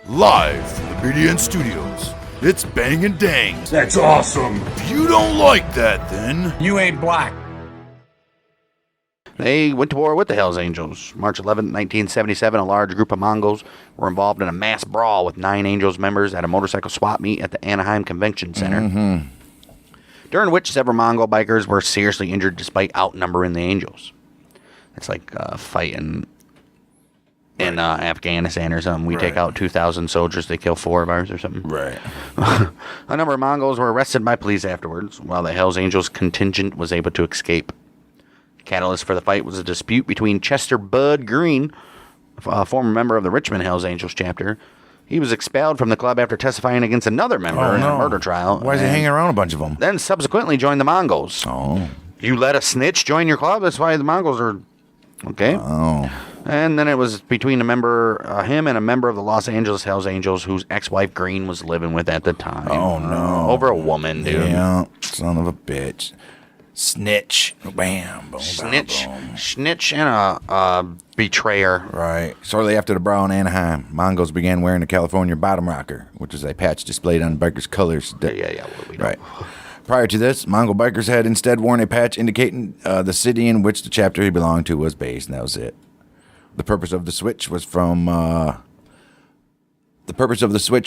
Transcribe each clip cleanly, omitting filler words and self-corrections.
Live from the BDN Studios, it's Bang and Dang. That's awesome. If you don't like that, then You ain't black. They went to war with the Hells Angels. March 11, 1977, a large group of Mongols were involved in a mass brawl with 9 Angels members at a motorcycle swap meet at the Anaheim Convention Center, during which several Mongol bikers were seriously injured despite outnumbering the Angels. It's like fighting in Afghanistan or something. We take out 2,000 soldiers, they kill 4 of ours or something. right. A number of Mongols were arrested by police afterwards, while the Hells Angels contingent was able to escape. Catalyst for the fight was a dispute between Chester Bud Green, a former member of the Richmond Hells Angels chapter. He was expelled from the club after testifying against another member in a murder trial. Why is he hanging around a bunch of them? Then subsequently joined the Mongols. Oh. You let a snitch join your club? That's why the Mongols are... Okay. Oh. And then it was between him and a member of the Los Angeles Hells Angels whose ex-wife Green was living with at the time. Oh, no. Over a woman, dude. Yeah, son of a bitch. Snitch. Bam, boom, Snitch. bam, boom. Snitch and a betrayer. Right. Shortly after the brawl in Anaheim, Mongols began wearing the California bottom rocker, which is a patch displayed on bikers' colors. Yeah. Well, we know. Right. Prior to this, Mongol bikers had instead worn a patch indicating the city in which the chapter he belonged to was based, and that was it. The purpose of the switch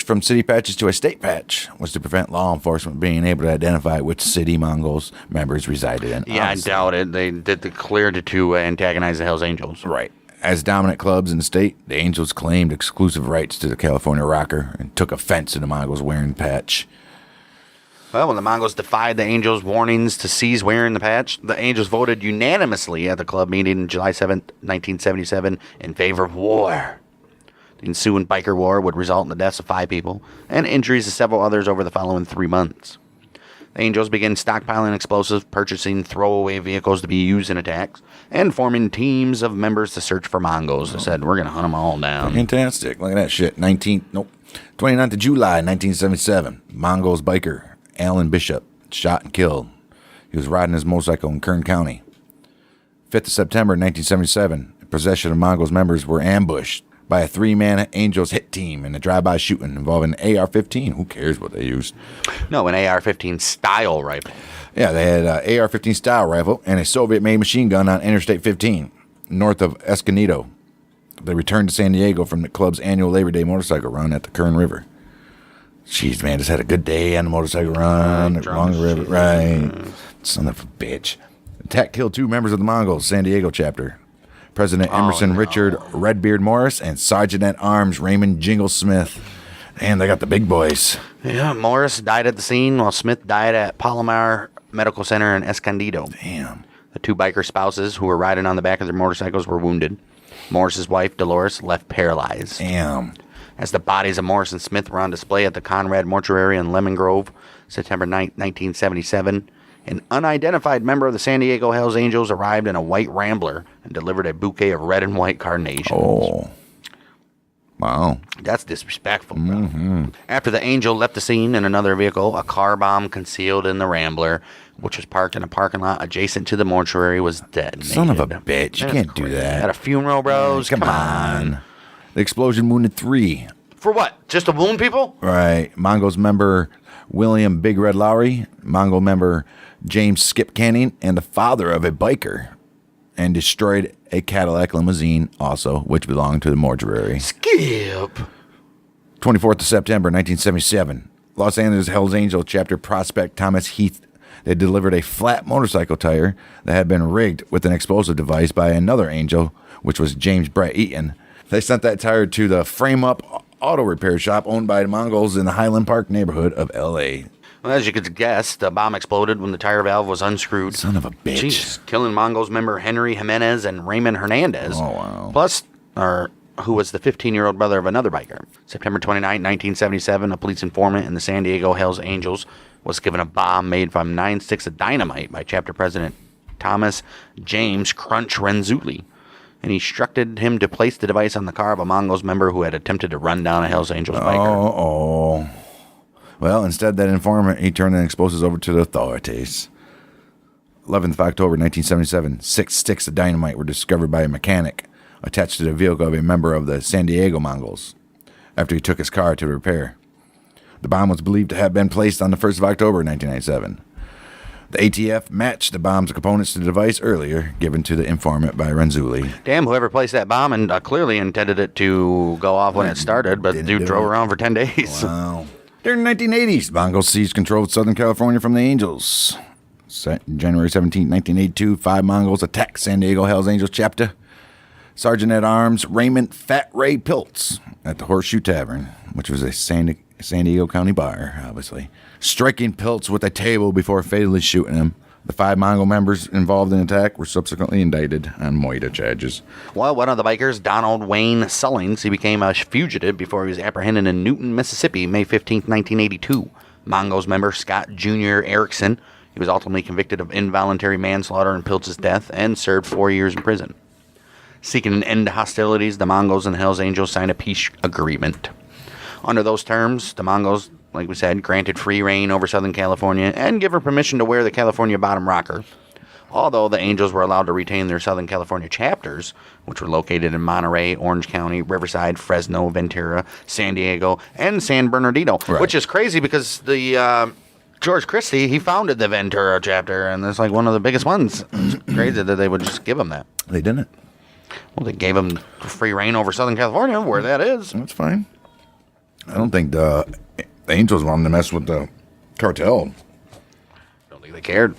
from city patches to a state patch was to prevent law enforcement being able to identify which city Mongols members resided in. Yeah, Honestly. I doubt it. They did the clear to antagonize the Hells Angels. Right. As dominant clubs in the state, the Angels claimed exclusive rights to the California rocker and took offense to the Mongols wearing the patch. Well, when the Mongols defied the Angels' warnings to cease wearing the patch, the Angels voted unanimously at the club meeting July 7th, 1977, in favor of war. The ensuing biker war would result in the deaths of 5 people and injuries to several others over the following 3 months. The Angels began stockpiling explosives, purchasing throwaway vehicles to be used in attacks, and forming teams of members to search for Mongols. They said, we're going to hunt them all down. Fantastic. Look at that shit. 29th of July, 1977. Mongols biker Alan Bishop shot and killed. He was riding his motorcycle in Kern County. 5th of September, 1977. Possession of Mongols members were ambushed by a 3-man Angels hit team in a drive-by shooting involving an AR-15. Who cares what they used? No, an AR-15 style rifle. Yeah, they had an AR-15 style rifle and a Soviet-made machine gun on Interstate 15, north of Escondido. They returned to San Diego from the club's annual Labor Day motorcycle run at the Kern River. Jeez, man, just had a good day on the motorcycle run along the river. Right. Son of a bitch. Attack killed 2 members of the Mongols, San Diego chapter. President Emerson Richard Redbeard Morris and Sergeant-at-Arms Raymond Jingle Smith. And they got the big boys. Yeah, Morris died at the scene while Smith died at Palomar Medical Center in Escondido. Damn. The 2 biker spouses who were riding on the back of their motorcycles were wounded. Morris's wife, Dolores, left paralyzed. Damn. As the bodies of Morris and Smith were on display at the Conrad Mortuary in Lemon Grove, September 9, 1977, an unidentified member of the San Diego Hells Angels arrived in a white Rambler and delivered a bouquet of red and white carnations. Oh. Wow. That's disrespectful, bro. After the Angel left the scene in another vehicle, a car bomb concealed in the Rambler, which was parked in a parking lot adjacent to the mortuary, was detonated. Son of a bitch. You can't do that. At a funeral, bros. Come on. The explosion wounded 3. For what? Just to wound people? Right. Mongols member William Big Red Lowry, Mongol member James Skip Canning, and the father of a biker, and destroyed a Cadillac limousine also, which belonged to the mortuary. Skip. 24th of September, 1977. Los Angeles Hells Angels chapter prospect Thomas Heath. They delivered a flat motorcycle tire that had been rigged with an explosive device by another Angel, which was James Brett Eaton. They sent that tire to the Frame Up Auto Repair Shop owned by the Mongols in the Highland Park neighborhood of L.A. Well, as you could guess, the bomb exploded when the tire valve was unscrewed. Son of a bitch. Jeez, killing Mongols member Henry Jimenez and Raymond Hernandez. Oh, wow. Plus, who was the 15-year-old brother of another biker. September 29, 1977, a police informant in the San Diego Hells Angels was given a bomb made from 9 sticks of dynamite by chapter president Thomas James Crunch Renzulli, and he instructed him to place the device on the car of a Mongols member who had attempted to run down a Hells Angels biker. Oh. Well, instead, that informant, he turned the explosives over to the authorities. 11th of October, 1977, 6 sticks of dynamite were discovered by a mechanic attached to the vehicle of a member of the San Diego Mongols. after he took his car to repair. The bomb was believed to have been placed on the 1st of October 1997. The ATF matched the bomb's components to the device earlier given to the informant by Renzulli. Damn, whoever placed that bomb and clearly intended it to go off when it started, but the dude drove around for 10 days. Wow. During the 1980s, Mongols seized control of Southern California from the Angels. January 17, 1982, 5 Mongols attacked San Diego Hells Angels chapter. Sergeant-at-Arms Raymond Fat Ray Piltz at the Horseshoe Tavern, which was a San Diego County bar, obviously, striking Piltz with a table before fatally shooting him. The 5 Mongol members involved in the attack were subsequently indicted on Moida charges. Well, one of the bikers, Donald Wayne Sullings, he became a fugitive before he was apprehended in Newton, Mississippi, May 15, 1982. Mongols member Scott Jr. Erickson, he was ultimately convicted of involuntary manslaughter in Piltz's death and served 4 years in prison. Seeking an end to hostilities, the Mongols and Hells Angels signed a peace agreement. Under those terms, the Mongols, like we said, granted free reign over Southern California and given permission to wear the California bottom rocker. Although the Angels were allowed to retain their Southern California chapters, which were located in Monterey, Orange County, Riverside, Fresno, Ventura, San Diego, and San Bernardino, right. Which is crazy because the George Christie, he founded the Ventura chapter, and it's like one of the biggest ones. It's crazy that they would just give him that. They didn't. Well, they gave him free reign over Southern California, where that is. That's fine. I don't think the Angels wanted to mess with the cartel. Don't think they cared.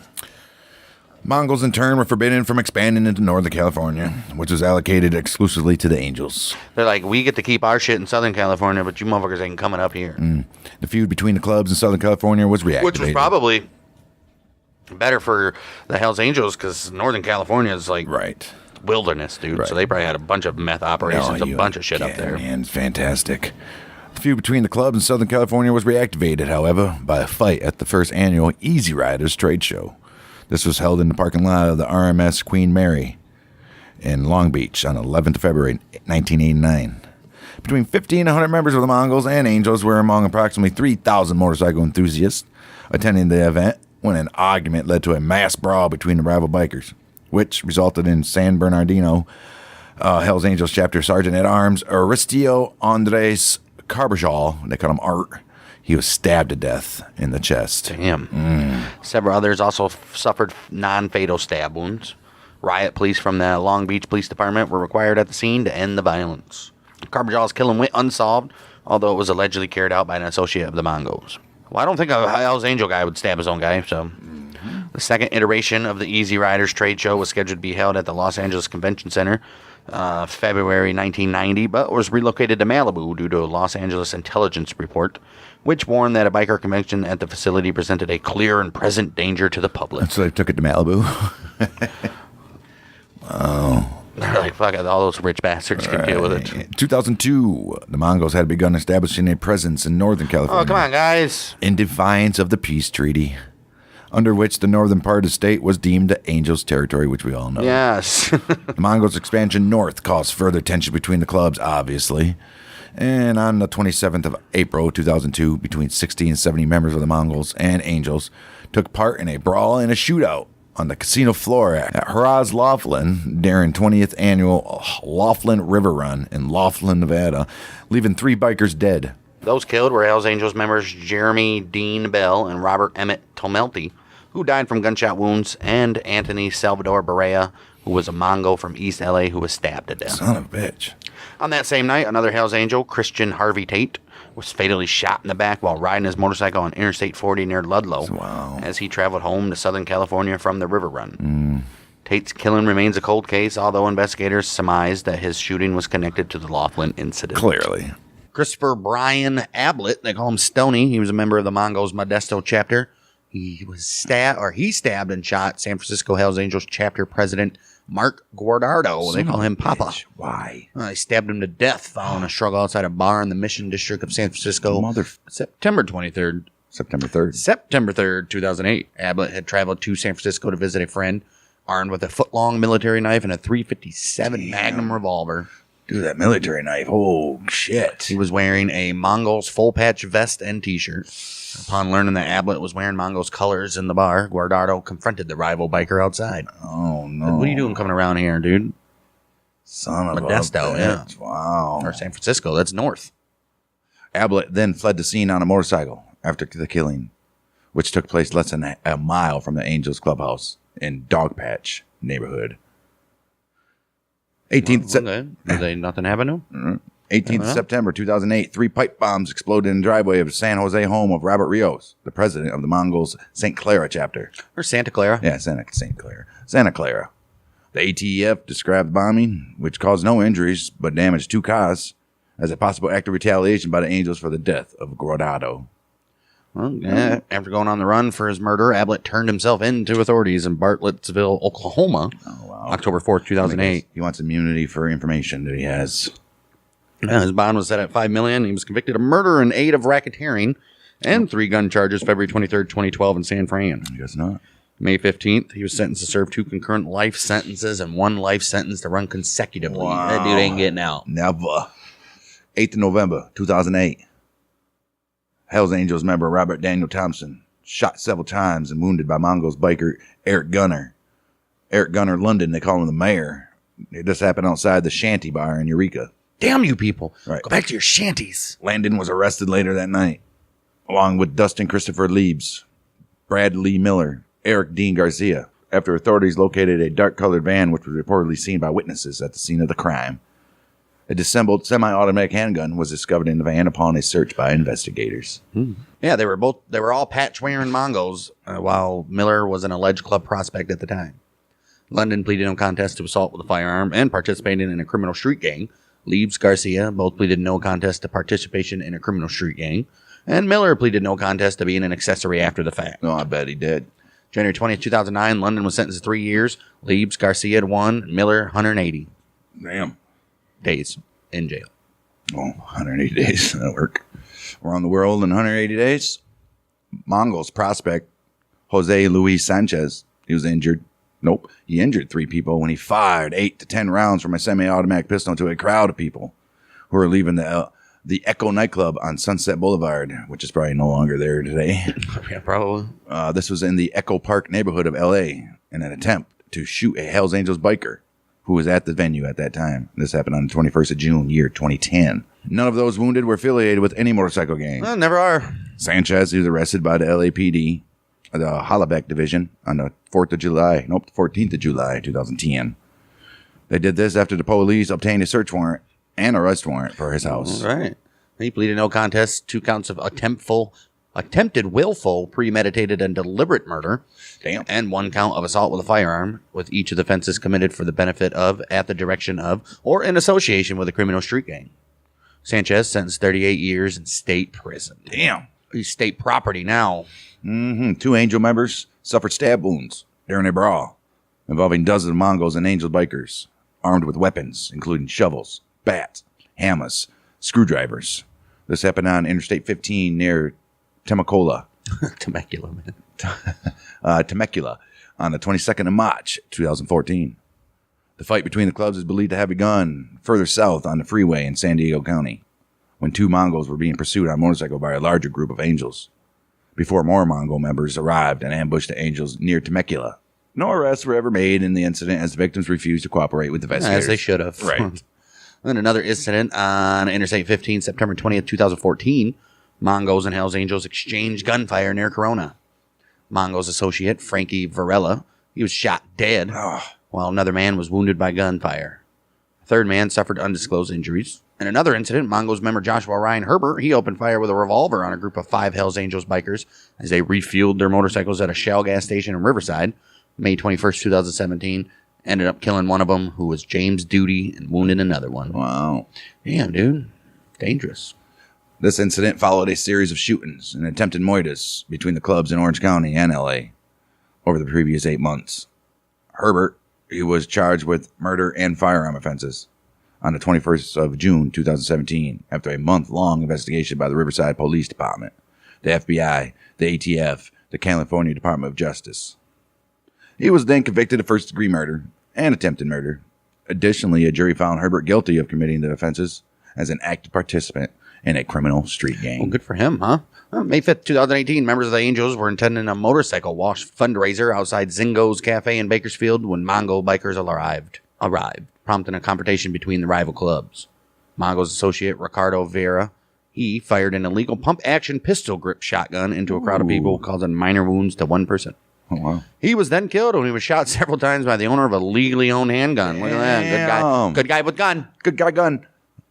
Mongols, in turn, were forbidden from expanding into Northern California, which was allocated exclusively to the Angels. They're like, we get to keep our shit in Southern California, but you motherfuckers ain't coming up here. The feud between the clubs in Southern California was reactivated. Which was probably better for the Hells Angels, because Northern California is like right. wilderness, dude. Right. So they probably had a bunch of meth operations, a bunch of shit up there. Man, it's fantastic. The feud between the clubs in Southern California was reactivated, however, by a fight at the first annual Easy Riders trade show. This was held in the parking lot of the RMS Queen Mary in Long Beach on 11th of February, 1989. Between 50 and 100 members of the Mongols and Angels were among approximately 3,000 motorcycle enthusiasts attending the event when an argument led to a mass brawl between the rival bikers, which resulted in San Bernardino Hells Angels chapter Sergeant-at-Arms Aristio Andres Carbajal, they call him Art. He was stabbed to death in the chest. Damn. Several others also suffered non-fatal stab wounds. Riot police from the Long Beach Police Department were required at the scene to end the violence. Carbajal's killing went unsolved, although it was allegedly carried out by an associate of the Mongols. Well, I don't think a Hells Angel guy would stab his own guy, so... The second iteration of the Easy Riders trade show was scheduled to be held at the Los Angeles Convention Center February 1990, but was relocated to Malibu due to a Los Angeles intelligence report, which warned that a biker convention at the facility presented a clear and present danger to the public. So they took it to Malibu. Wow. They're like, fuck it, all those rich bastards can deal with it. In 2002, the Mongols had begun establishing a presence in Northern California. Oh, come on, guys. In defiance of the peace treaty, under which the northern part of the state was deemed the Angels' territory, which we all know. Yes. The Mongols' expansion north caused further tension between the clubs, obviously. And on the 27th of April 2002, between 60 and 70 members of the Mongols and Angels took part in a brawl and a shootout on the casino floor at Haraz Laughlin during 20th annual Laughlin River Run in Laughlin, Nevada, leaving 3 bikers dead. Those killed were Hells Angels members Jeremy Dean Bell and Robert Emmett Tomelty, who died from gunshot wounds, and Anthony Salvador Barea, who was a Mongol from East LA who was stabbed to death. Son of a bitch. On that same night, another Hells Angel, Christian Harvey Tate, was fatally shot in the back while riding his motorcycle on Interstate 40 near Ludlow as he traveled home to Southern California from the River Run. Tate's killing remains a cold case, although investigators surmised that his shooting was connected to the Laughlin incident. Clearly. Christopher Brian Ablett, they call him Stoney. He was a member of the Mongols Modesto chapter. He stabbed and shot San Francisco Hells Angels chapter president Mark Guardado. They call him Papa. Why? They stabbed him to death following a struggle outside a bar in the Mission District of San Francisco. September 23rd. September 3rd. September 3rd, 2008. Ablett had traveled to San Francisco to visit a friend, armed with a foot-long military knife and a .357 Magnum revolver. Dude, that military knife. Oh, shit. He was wearing a Mongols full-patch vest and T-shirt. Upon learning that Ablett was wearing Mongols colors in the bar, Guardado confronted the rival biker outside. Oh, no. Like, what are you doing coming around here, dude? Son of Modesto, a bitch. yeah. Wow. Or San Francisco, that's north. Ablett then fled the scene on a motorcycle after the killing, which took place less than a mile from the Angels clubhouse in Dogpatch neighborhood. Nothing happened to him? 18th September 2008, 3 pipe bombs exploded in the driveway of the San Jose home of Robert Rios, the president of the Mongols St. Clara chapter. Or Santa Clara? Yeah, Santa Clara. The ATF described the bombing, which caused no injuries but damaged 2 cars, as a possible act of retaliation by the Angels for the death of Grodado. Well, yeah, after going on the run for his murder, Ablett turned himself in to authorities in Bartlettsville, Oklahoma, October 4th, 2008. He wants immunity for information that he has. Yeah, his bond was set at $5 million. He was convicted of murder and aid of racketeering and 3 gun charges February 23rd, 2012 in San Fran. I guess not. May 15th, he was sentenced to serve 2 concurrent life sentences and 1 life sentence to run consecutively. Wow. That dude ain't getting out. Never. 8th of November, 2008. Hells Angels member Robert Daniel Thompson shot several times and wounded by Mongols biker Eric Gunner. Eric Gunner London, they call him the mayor. This happened outside the Shanty Bar in Eureka. Damn you people. Right. Go back to your shanties. Landon was arrested later that night, along with Dustin Christopher Liebs, Brad Lee Miller, Eric Dean Garcia, after authorities located a dark-colored van which was reportedly seen by witnesses at the scene of the crime. A disassembled semi-automatic handgun was discovered in the van upon a search by investigators. Yeah, they were all patch-wearing Mongols, while Miller was an alleged club prospect at the time. London pleaded no contest to assault with a firearm and participating in a criminal street gang. Liebs, Garcia both pleaded no contest to participation in a criminal street gang. And Miller pleaded no contest to being an accessory after the fact. Oh, I bet he did. January 20th, 2009, London was sentenced to 3 years. Liebs, Garcia had 1, Miller 180 days in jail. Oh, 180 days. That'll work. Around the world in 180 days. Mongols prospect Jose Luis Sanchez. He was injured. Nope. He injured 3 people when he fired 8 to 10 rounds from a semi-automatic pistol to a crowd of people who were leaving the Echo nightclub on Sunset Boulevard, which is probably no longer there today. Yeah, probably. This was in the Echo Park neighborhood of L.A. in an attempt to shoot a Hells Angels biker who was at the venue at that time. This happened on the 21st of June, year 2010. None of those wounded were affiliated with any motorcycle gang. Never are. Sanchez was arrested by the LAPD, the Hollaback Division, on the 14th of July, 2010. They did this after the police obtained a search warrant and arrest warrant for his house. All right. He pleaded no contest, 2 counts of attempted willful, premeditated, and deliberate murder. Damn. And 1 count of assault with a firearm, with each of the offenses committed for the benefit of, at the direction of, or in association with a criminal street gang. Sanchez sentenced 38 years in state prison. Damn. He's state property now. 2 Angel members suffered stab wounds during a brawl involving dozens of Mongols and Angel bikers armed with weapons, including shovels, bats, hammers, screwdrivers. This happened on Interstate 15 near Temecula. Temecula, man. Temecula on the 22nd of March, 2014. The fight between the clubs is believed to have begun further south on the freeway in San Diego County, when 2 Mongols were being pursued on a motorcycle by a larger group of Angels, before more Mongol members arrived and ambushed the Angels near Temecula. No arrests were ever made in the incident, as the victims refused to cooperate with the investigators. As they should have. Right. Then another incident on Interstate 15, September 20th, 2014. Mongols and Hells Angels exchanged gunfire near Corona. Mongols associate Frankie Varela, he was shot dead, while another man was wounded by gunfire. A 3rd man suffered undisclosed injuries. In another incident, Mongols member Joshua Ryan Herbert, he opened fire with a revolver on a group of 5 Hells Angels bikers as they refueled their motorcycles at a Shell gas station in Riverside, May 21st, 2017. Ended up killing one of them, who was James Duty, and wounding another one. Wow. Damn, dude. Dangerous. This incident followed a series of shootings and attempted moitas between the clubs in Orange County and L.A. over the previous 8 months. Herbert, he was charged with murder and firearm offenses on the 21st of June, 2017, after a month-long investigation by the Riverside Police Department, the FBI, the ATF, the California Department of Justice. He was then convicted of first-degree murder and attempted murder. Additionally, a jury found Herbert guilty of committing the offenses as an active participant in a criminal street gang. Well, good for him, huh? May 5th, 2018, members of the Angels were attending a motorcycle wash fundraiser outside Zingo's Cafe in Bakersfield when Mongol bikers arrived, prompting a confrontation between the rival clubs. Mongols associate Ricardo Vera, He fired an illegal pump-action pistol grip shotgun into a crowd of people, causing minor wounds to one person. Oh, wow. He was then killed when he was shot several times by the owner of a legally owned handgun. Look at that. Good guy. Good guy with gun. Good guy gun.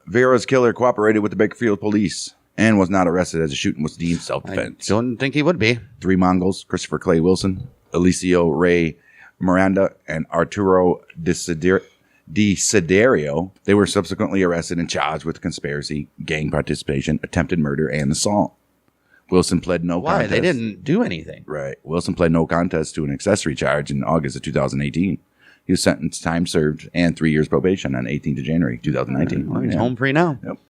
Vera's killer cooperated with the Bakersfield police and was not arrested as the shooting was deemed self-defense. I don't think he would be. 3 Mongols, Christopher Clay Wilson, Alicio Ray Miranda, and Arturo Desiderio. They were subsequently arrested and charged with conspiracy, gang participation, attempted murder, and assault. Wilson pled no contest. Why? They didn't do anything. Right. Wilson pled no contest to an accessory charge in August of 2018. He was sentenced to time served and 3 years probation on 18th of January 2019. Well, he's home free now. Yep.